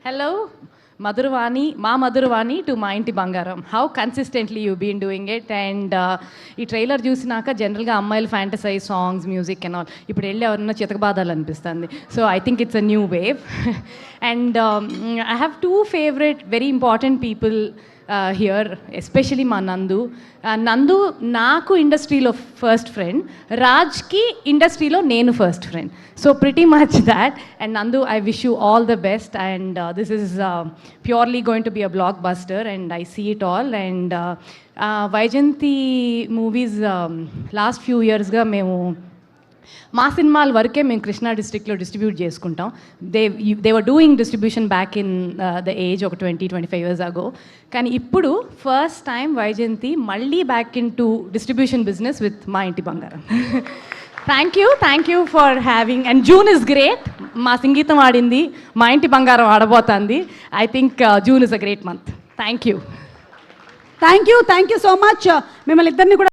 Hello, Madhurvani, Ma Madhurvani to Ma Inti Bangaram. How consistently you've been doing it, and ఈ trailer చూసినాక జనరల్గా అమ్మాయిలు fantasise songs music and all ఇప్పుడు వెళ్ళి ఎవరన్నా చితకబాదాలు అనిపిస్తుంది. So I think it's a new wave and I have two favourite very important people here, especially మా నందు. నందు నాకు ఇండస్ట్రీలో ఫస్ట్ ఫ్రెండ్, రాజ్కి ఇండస్ట్రీలో నేను first friend. So pretty much that. And నందు, I wish you all the best, and this is purely going to be a blockbuster, and I see it all. And Vyjayanthi movies last few ఇయర్స్గా మేము మా సినిమాల వరకే మేము కృష్ణా డిస్ట్రిక్ట్లో distribute చేసుకుంటాం. They were doing distribution back in the age ఒక 20-25 years ago. కానీ ఇప్పుడు ఫస్ట్ టైం వైజయంతి మళ్ళీ back into distribution business with Maa Inti Bangaram. Thank you for having. And June is great. మా సంగీతం ఆడింది, మా ఇంటి బంగారం ఆడబోతుంది. I think June is a great month. Thank you so much. మిమ్మల్ని ఇద్దరిని కూడా